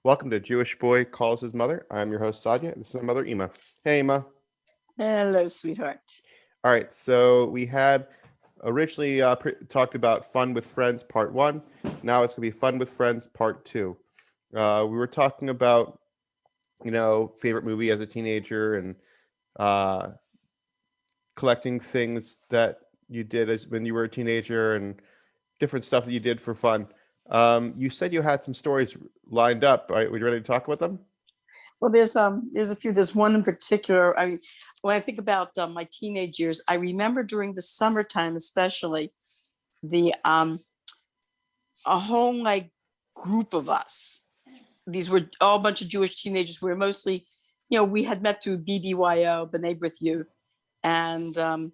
Welcome to Jewish Boy Calls His Mother. I'm your host, Sadia. This is my mother, Ema. Hey, Ema. Hello, sweetheart. All right, so we had originally talked about Fun with Friends Part 1. Now it's going to be Fun with Friends Part 2. We were talking about, favorite movie as a teenager and uh, collecting things that you did as when you were a teenager and different stuff that you did for fun. You said you had some stories lined up. Right? Were you ready to talk about them? Well, there's a few. There's one in particular. When I think about my teenage years, I remember during the summertime, especially the a whole like group of us. These were all a bunch of Jewish teenagers. We were mostly, we had met through BBYO, B'nai B'rith Youth, and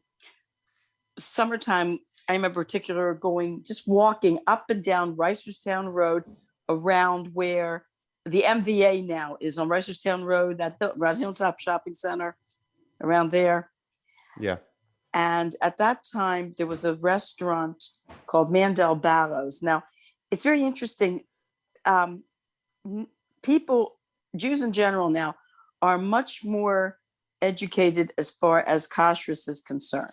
summertime. I remember particular going just walking up and down Reisterstown Road around where the MVA now is on Reisterstown Road, that around Hilltop Shopping Center, around there. Yeah. And at that time, there was a restaurant called Mandel Barrows. Now, it's very interesting. Um, People, Jews in general now, are much more educated as far as kashrus is concerned.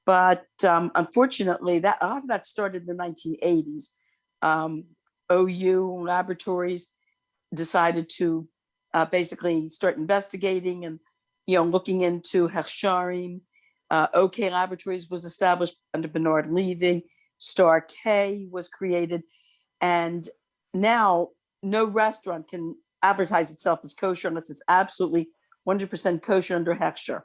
But unfortunately, a lot of that started in the 1980s. OU laboratories decided to basically start investigating and looking into hechsharim. OK Laboratories was established under Bernard Levy. Star K was created, and now no restaurant can advertise itself as kosher unless it's absolutely 100% kosher under hechsher.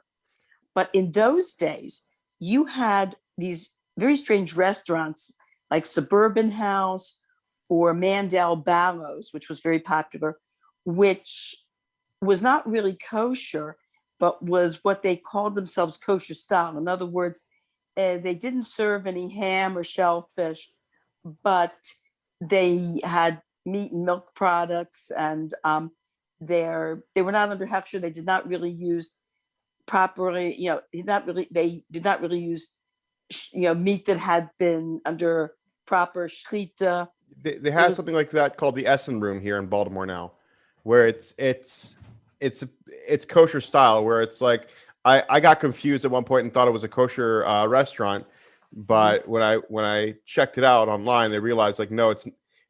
But in those days, you had these very strange restaurants like Suburban House or Mandel Barrows, which was very popular, which was not really kosher, but was what they called themselves kosher style. In other words, they didn't serve any ham or shellfish, but they had meat and milk products, and they were not under hechsher. They did not really use properly, they did not really use, meat that had been under proper shechita. They have something like that called the Essen Room here in Baltimore now, where it's kosher style. Where it's like I got confused at one point and thought it was a kosher restaurant, but when I checked it out online, they realized like no,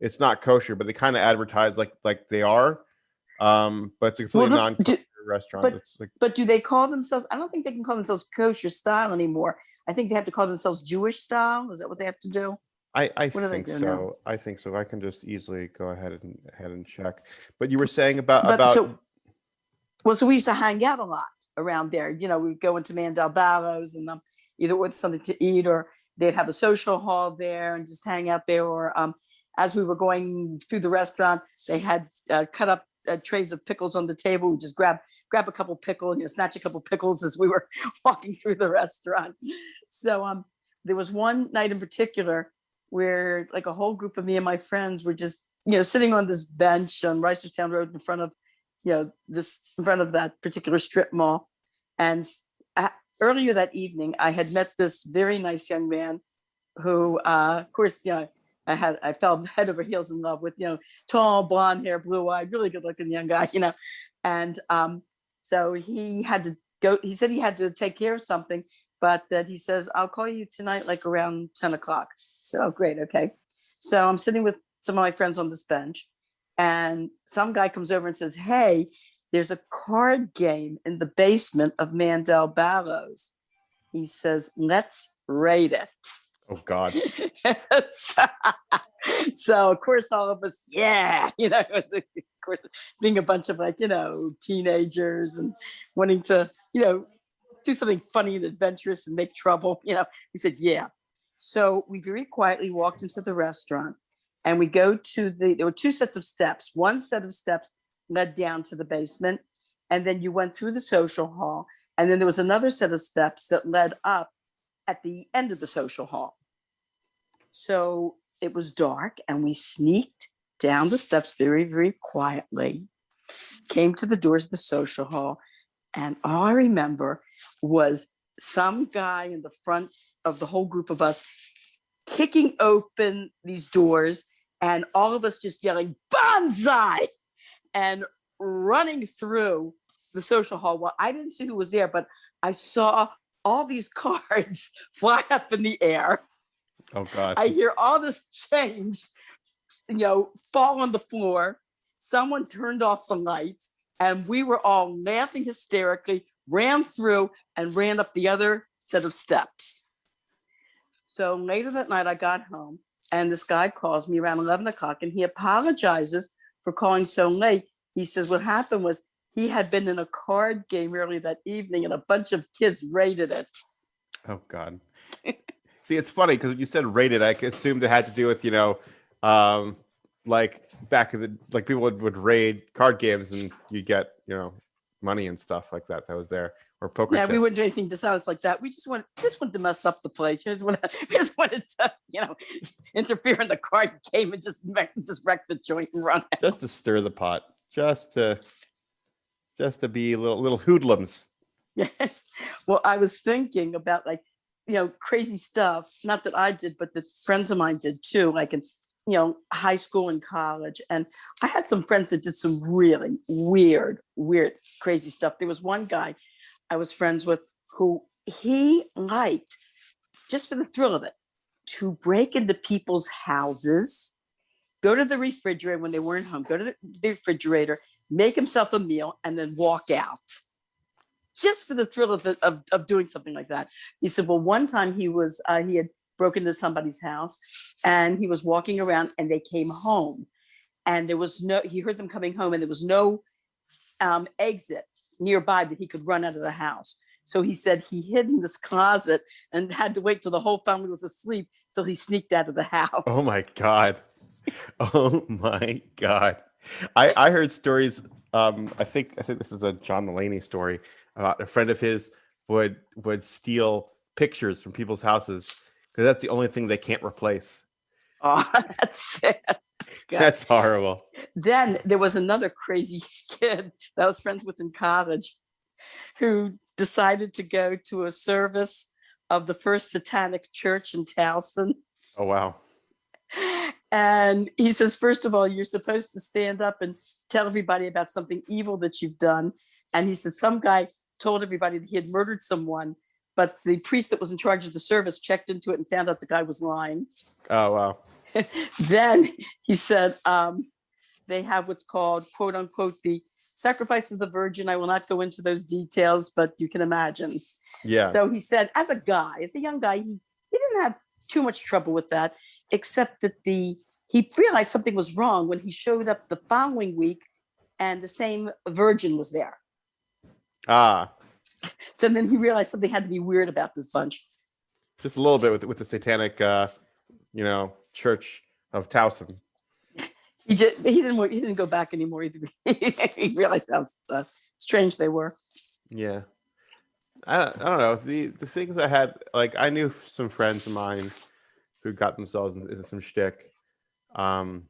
it's not kosher, but they kind of advertise like they are, but it's a completely non-kosher restaurant. But do they call themselves? I don't think they can call themselves kosher style anymore. I think they have to call themselves Jewish style. Is that what they have to do? I think so. Now? I think so. I can just easily go ahead and check. But you were saying about so we used to hang out a lot around there. We'd go into Mandel Barrows and either with something to eat, or they'd have a social hall there and just hang out there. Or as we were going through the restaurant, they had cut up trays of pickles on the table. We just grab a couple pickles, snatch a couple pickles as we were walking through the restaurant. So there was one night in particular where like a whole group of me and my friends were just, sitting on this bench on Reisterstown Road in front of, in front of that particular strip mall. And earlier that evening, I had met this very nice young man who, of course, I fell head over heels in love with, tall, blonde hair, blue eyed, really good looking young guy, and so he had to go, he said he had to take care of something, but that he says, I'll call you tonight, like around 10 o'clock. So, oh, great. Okay. So I'm sitting with some of my friends on this bench, and some guy comes over and says, hey, there's a card game in the basement of Mandel Barrows. He says, let's rate it. Oh God. So of course all of us, yeah, of course, being a bunch of like, teenagers and wanting to, do something funny and adventurous and make trouble, we said, yeah. So we very quietly walked into the restaurant, and we go to there were two sets of steps. One set of steps led down to the basement, and then you went through the social hall, and then there was another set of steps that led up at the end of the social hall. So it was dark, and we sneaked down the steps very, very quietly, came to the doors of the social hall, and all I remember was some guy in the front of the whole group of us kicking open these doors, and all of us just yelling, bonsai, and running through the social hall. Well, I didn't see who was there, but I saw all these cards fly up in the air. Oh God. I hear all this change, fall on the floor. Someone turned off the lights, and we were all laughing hysterically, ran through and ran up the other set of steps. So later that night, I got home, and this guy calls me around 11 o'clock, and he apologizes for calling so late. He says what happened was he had been in a card game early that evening, and a bunch of kids raided it. Oh God. See, it's funny because when you said rated, I assumed it had to do with, like back in the, like people would raid card games and you get, money and stuff like that was there, or poker Yeah, chips. we wouldn't do anything dishonest like that. We just wanted to mess up the place. We just wanted to, interfere in the card game and just wreck the joint and run out. Just to stir the pot, just to be little hoodlums. Yeah. Well, I was thinking about crazy stuff. Not that I did, but that friends of mine did too. Like in high school and college. And I had some friends that did some really weird, crazy stuff. There was one guy I was friends with who he liked, just for the thrill of it, to break into people's houses, go to the refrigerator when they weren't home, go to the refrigerator, make himself a meal, and then walk out. Just for the thrill of doing something like that. He said, well, one time he had broken into somebody's house and he was walking around and they came home and he heard them coming home and there was no exit nearby that he could run out of the house. So he said he hid in this closet and had to wait till the whole family was asleep till he sneaked out of the house. Oh my God. Oh my God. I heard stories. I think this is a John Mulaney story about a friend of his would steal pictures from people's houses because that's the only thing they can't replace. Oh, that's sad. God. That's horrible. Then there was another crazy kid that I was friends with in college who decided to go to a service of the First Satanic Church in Towson. Oh, wow. And he says, first of all, you're supposed to stand up and tell everybody about something evil that you've done. And he said some guy told everybody that he had murdered someone, but the priest that was in charge of the service checked into it and found out the guy was lying. Oh, wow. Then he said they have what's called, quote unquote, the sacrifice of the Virgin. I will not go into those details, but you can imagine. Yeah. So he said, as a young guy, he didn't have too much trouble with that, except that he realized something was wrong when he showed up the following week and the same Virgin was there. Ah. So then he realized something had to be weird about this bunch. Just a little bit with the satanic, Church of Towson. He didn't go back anymore either. He realized how strange they were. Yeah. I don't know. The things I had, like, I knew some friends of mine who got themselves into some shtick. But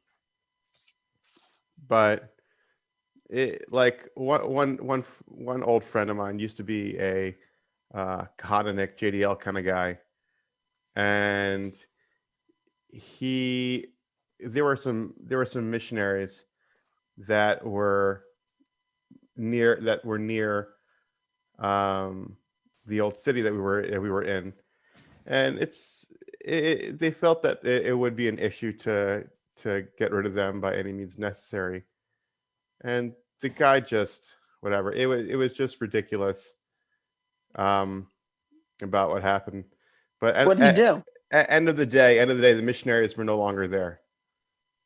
it, like, one old friend of mine used to be a Kahananik JDL kind of guy, and there were some missionaries that were near the old city that we were in, and they felt that it would be an issue to get rid of them by any means necessary, and the guy just whatever, it was just ridiculous about what happened. But What did he do? at end of the day, the missionaries were no longer there.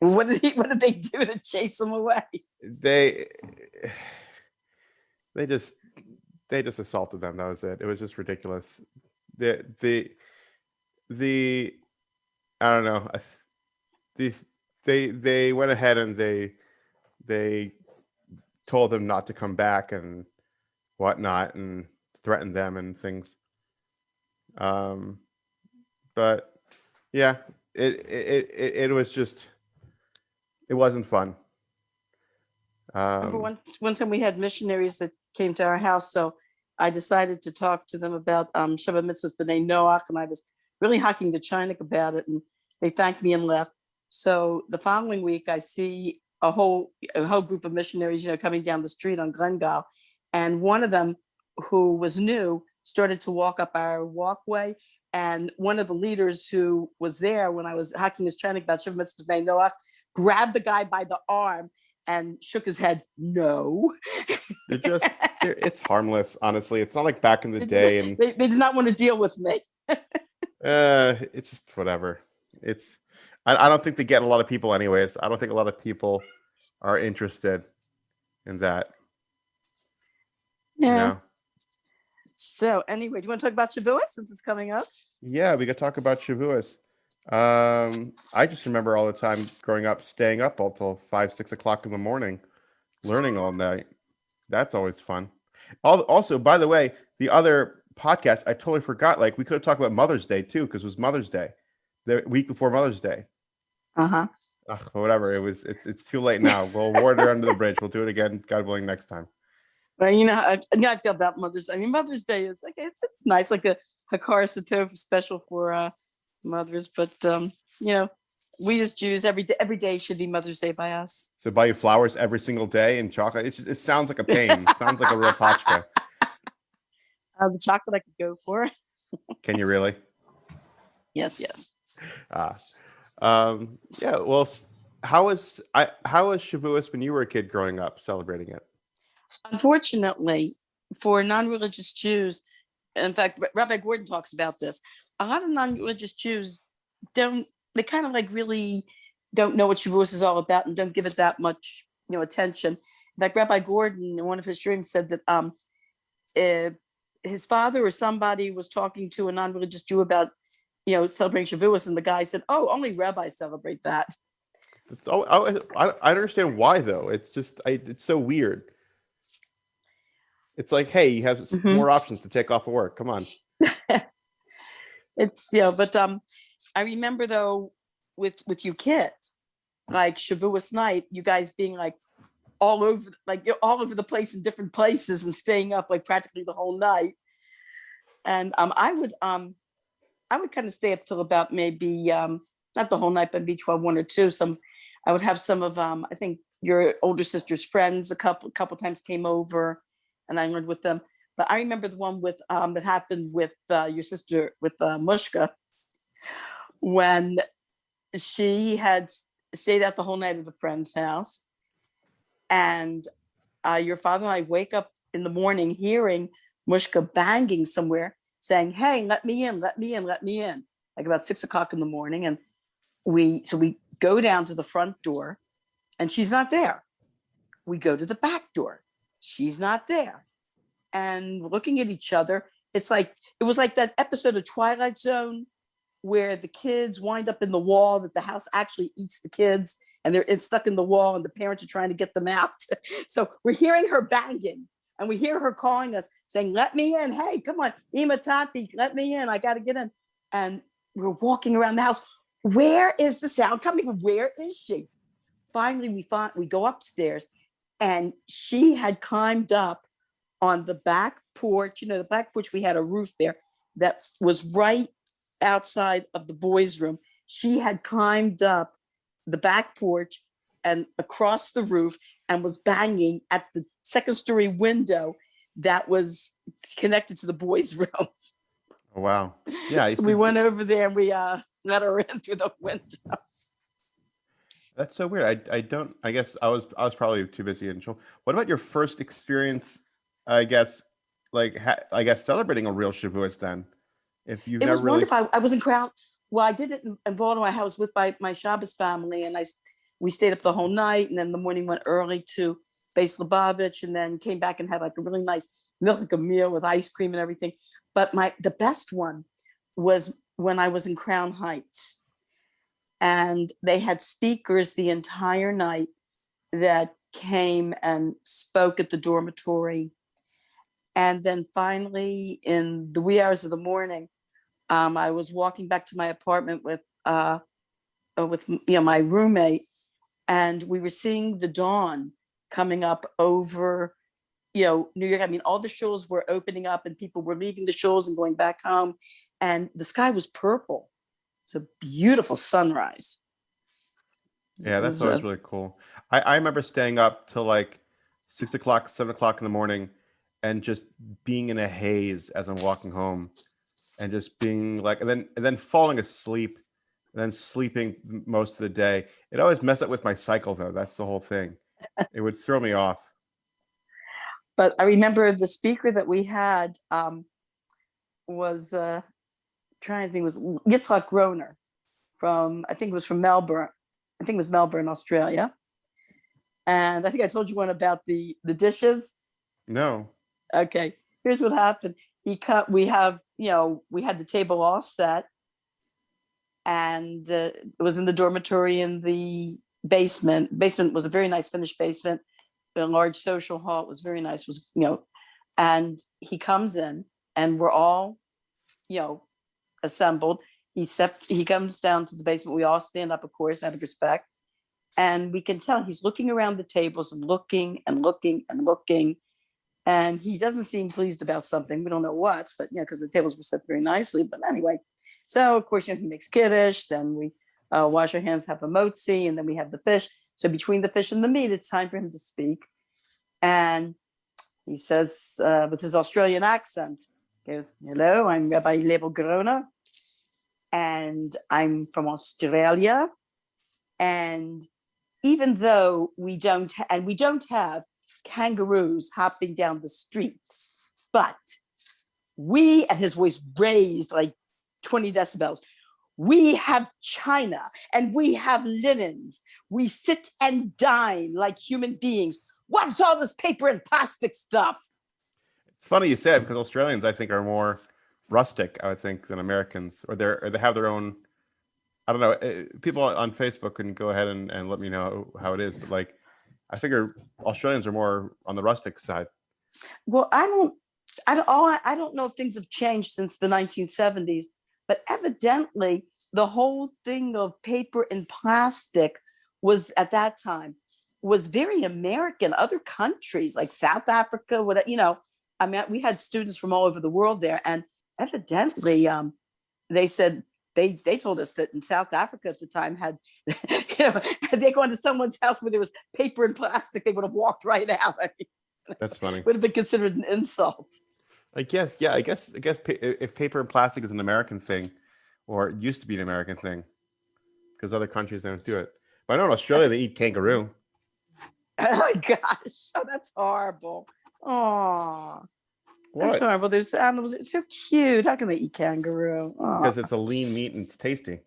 What did they do to chase him away? They just assaulted them. That was it. It was just ridiculous. The I don't know. They went ahead and they told them not to come back and whatnot and threatened them and things. But yeah, it was just, it wasn't fun. Remember one time we had missionaries that came to our house, so I decided to talk to them about Shabbat Mitzvahs B'nai Noach, and I was really hacking the Chinik about it, and they thanked me and left. So the following week, I see a whole group of missionaries, coming down the street on Glengyle, and one of them, who was new, started to walk up our walkway. And one of the leaders who was there when I was hacking his training about Shiva Mitzvah's name, Noach, grabbed the guy by the arm and shook his head. No. It's harmless, honestly. It's not like back in the day, and they did not want to deal with me. it's just whatever. I don't think they get a lot of people anyways. I don't think a lot of people are interested in that. Yeah. So anyway, do you want to talk about Shavua since it's coming up? Yeah, we could talk about Shavuos. I just remember all the time growing up, staying up until 5-6 o'clock in the morning, learning all night. That's always fun. Also, by the way, the other podcast, I totally forgot. Like, we could have talked about Mother's Day too, because it was Mother's Day, the week before Mother's Day. Uh-huh. Whatever. It's too late now. We'll water under the bridge. We'll do it again, God willing, next time. Well, I feel about Mother's. I mean, Mother's Day is like it's nice, like a Hakar Satov special for mothers. But we as Jews, every day should be Mother's Day by us. So buy you flowers every single day and chocolate. It sounds like a pain. It sounds like a real pachka. The chocolate I could go for. Can you really? Yes. Yeah. Well, how was Shavuos when you were a kid growing up, celebrating it? Unfortunately, for non-religious Jews, in fact, Rabbi Gordon talks about this. A lot of non-religious Jews they kind of like really don't know what Shavuos is all about and don't give it that much, attention. In fact, Rabbi Gordon, in one of his dreams, said that his father or somebody was talking to a non-religious Jew about, celebrating Shavuos, and the guy said, "Oh, only rabbis celebrate that." I understand why though. It's just it's so weird. It's like, hey, you have more options to take off of work. Come on. But I remember though with you kids, like Shavuos night, you guys being like all over the place in different places and staying up like practically the whole night. And I would kind of stay up till about maybe not the whole night, but maybe 12, 1 or 2. I would have some of I think your older sister's friends a couple times came over, and I learned with them. But I remember the one with that happened with your sister with Mushka, when she had stayed out the whole night at a friend's house, and your father and I wake up in the morning hearing Mushka banging somewhere, saying, "Hey, let me in, let me in, let me in," like about 6 o'clock in the morning. And we go down to the front door, and she's not there. We go to the back door, she's not there. And looking at each other, it was like that episode of Twilight Zone where the kids wind up in the wall, that the house actually eats the kids, and it's stuck in the wall, and the parents are trying to get them out. So we're hearing her banging, and we hear her calling us, saying, "Let me in. Hey, come on, Ima Tati, let me in. I got to get in." And we're walking around the house. Where is the sound coming from? Where is she? Finally, we go upstairs, and she had climbed up on the back porch. The back porch, we had a roof there that was right outside of the boys' room. She had climbed up the back porch and across the roof and was banging at the second story window that was connected to the boys' room. Oh, wow. Yeah. So we went over there and we let her in through the window. That's so weird. I guess I was probably too busy in show. What about your first experience, I guess, celebrating a real Shavuos then? If you've never was wonderful. I was in Crown. Well, I did it in Baltimore. I was with my Shabbos family, and we stayed up the whole night, and then the morning went early to Beis Lubavitch, and then came back and had like a really nice milk meal with ice cream and everything. But the best one was when I was in Crown Heights, and they had speakers the entire night that came and spoke at the dormitory. And then finally, in the wee hours of the morning, I was walking back to my apartment with my roommate, and we were seeing the dawn coming up over New York. I mean, all the shuls were opening up, and people were leaving the shuls and going back home, and the sky was purple. It's a beautiful sunrise. Yeah, that's always really cool. I remember staying up till like 6 o'clock, 7 o'clock in the morning and just being in a haze as I'm walking home and just being like, and then falling asleep and then sleeping most of the day. It always messed up with my cycle though. That's the whole thing. It would throw me off. But I remember the speaker that we had was trying to think, was Yitzhak Groner from, I think it was from Melbourne. I think it was Melbourne, Australia. And I think I told you one about the dishes. No. Okay, here's what happened. We had the table all set, and it was in the dormitory in the basement. Basement was a very nice finished basement, a large social hall. It was very nice. It was, and he comes in, and we're all, assembled. He comes down to the basement. We all stand up, of course, out of respect. And we can tell he's looking around the tables and looking and looking and looking. And he doesn't seem pleased about something. We don't know what, but because the tables were set very nicely. But anyway, so of course, he makes kiddush. Then we wash our hands, have a motzi, and then we have the fish. So between the fish and the meat, it's time for him to speak. And he says, with his Australian accent, he goes, "Hello, I'm Rabbi Lebel Gerona, and I'm from Australia. And even though we don't have kangaroos hopping down the street, but we," and his voice raised like 20 decibels, "we have china and we have linens. We sit and dine like human beings. What's all this paper and plastic stuff?" It's funny you said, because Australians, I think, are more rustic, I would think, than Americans, or they have their own. I don't know. People on Facebook can go ahead and let me know how it is, but like, I figure Australians are more on the rustic side. Well, I don't know if things have changed since the 1970s, but evidently the whole thing of paper and plastic was at that time was very American. Other countries like South Africa, I mean, we had students from all over the world there, and evidently, they said they told us that in South Africa at the time had, had they gone to someone's house where there was paper and plastic, they would have walked right out. I mean, That's funny. would have been considered an insult. I guess, yeah. I guess if paper and plastic is an American thing, or it used to be an American thing, because other countries don't do it. But I know in Australia they eat kangaroo. Oh my gosh! Oh, that's horrible. Oh, that's What? horrible. There's animals. It's so cute. How can they eat kangaroo? Because it's a lean meat and it's tasty.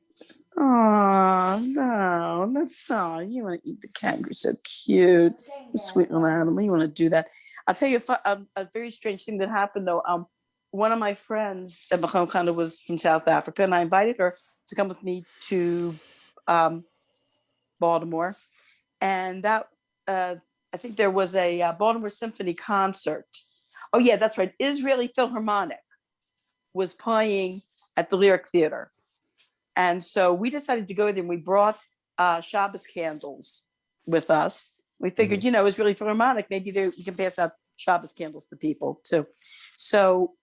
Oh no, that's not. You want to eat the kangaroo? So cute, sweet little animal. You want to do that? I'll tell you a very strange thing that happened though. One of my friends at Macomb Condo was from South Africa, and I invited her to come with me to Baltimore, and that I think there was a Baltimore Symphony concert. Oh yeah, that's right. Israeli Philharmonic was playing at the Lyric Theater. And so we decided to go there, and we brought Shabbos candles with us. We figured, Israeli Philharmonic, maybe we can pass out Shabbos candles to people too. So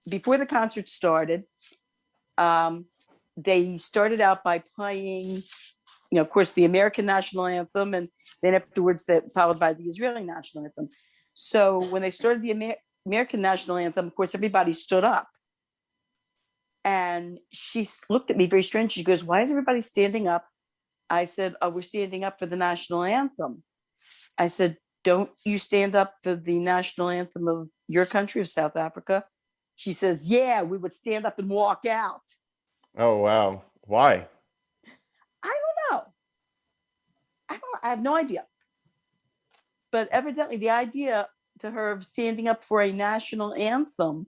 before the concert started, they started out by playing, of course, the American national anthem, and then afterwards that followed by the Israeli national anthem. So when they started the American national anthem, of course, everybody stood up. And she looked at me very strange. She goes, "Why is everybody standing up?" I said, "Oh, we're standing up for the national anthem." I said, "Don't you stand up for the national anthem of your country, of South Africa?" She says, "Yeah, we would stand up and walk out." Oh wow! Why? I don't know. I have no idea. But evidently the idea to her of standing up for a national anthem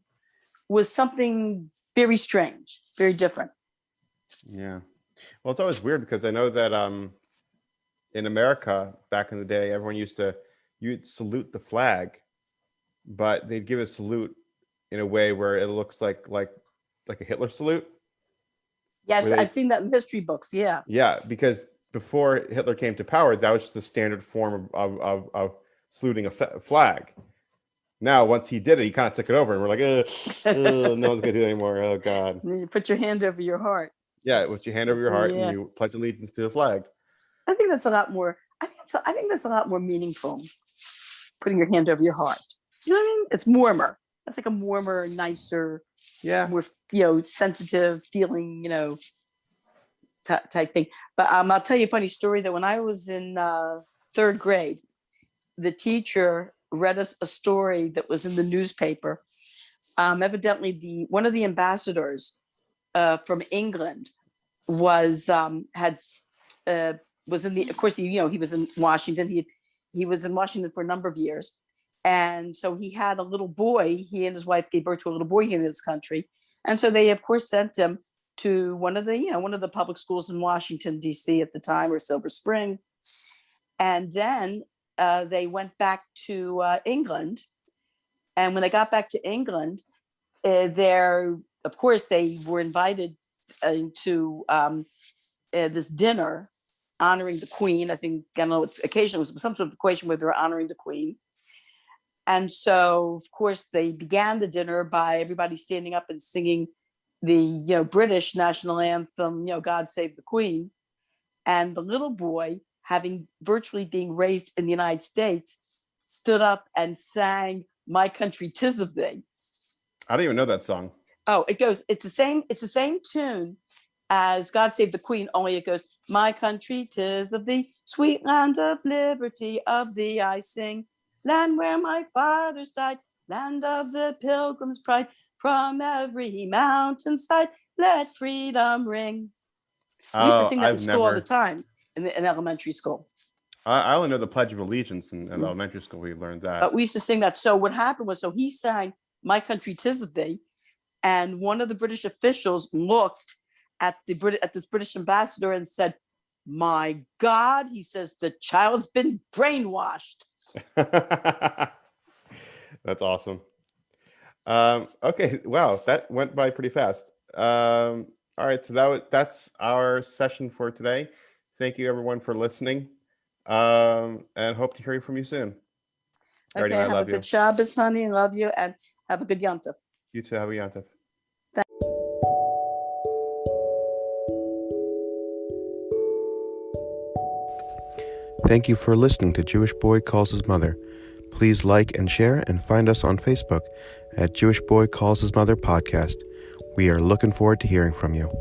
was something very strange, very different. Yeah. Well, it's always weird because I know that in America back in the day, everyone you'd salute the flag, but they'd give a salute in a way where it looks like a Hitler salute. Yeah, I've seen that in history books. Yeah. Yeah, because before Hitler came to power, that was just the standard form of saluting a flag. Now, once he did it, he kind of took it over, and we're like, no one's gonna do it anymore. Oh God! You put your hand over your heart. Yeah, with your hand over your heart, and you pledge allegiance to the flag. I think that's a lot more. I think that's a lot more meaningful. Putting your hand over your heart. You know what I mean? It's warmer. That's like a warmer, nicer, Yeah. more sensitive feeling. Type thing. But I'll tell you a funny story that when I was in third grade, the teacher read us a story that was in the newspaper. Evidently, one of the ambassadors from England was was in the. Of course, he was in Washington. He was in Washington for a number of years, and so he had a little boy. He and his wife gave birth to a little boy here in this country, and so they of course sent him to one of the public schools in Washington D.C. at the time, or Silver Spring, and then they went back to England, and when they got back to England, of course they were invited to this dinner honoring the Queen. I think, I don't know what occasion it was, some sort of occasion where they were honoring the Queen. And so, of course, they began the dinner by everybody standing up and singing the British national anthem, God Save the Queen. And the little boy, having virtually being raised in the United States, stood up and sang My Country 'Tis of Thee. I don't even know that song. Oh, it's the same tune as God Save the Queen, only it goes, my country 'tis of thee, sweet land of liberty, of thee I sing, land where my fathers died, land of the pilgrim's pride, from every mountainside, let freedom ring. We used to sing that in school all the time, in elementary school. I only know the Pledge of Allegiance in elementary school. We learned that. But we used to sing that. So what happened was, he sang My Country 'Tis of Thee, and one of the British officials looked at this British ambassador and said, my God, he says, the child's been brainwashed. That's awesome. Okay, wow, that went by pretty fast. All right, so that's our session for today. Thank you everyone for listening, and hope to hear from you soon. Okay, have a good Shabbos, honey, and love you, and have a good Yom Tov. You too, have a Yom Tov. Thank you for listening to Jewish Boy Calls His Mother. Please like and share, and find us on Facebook at Jewish Boy Calls His Mother Podcast. We are looking forward to hearing from you.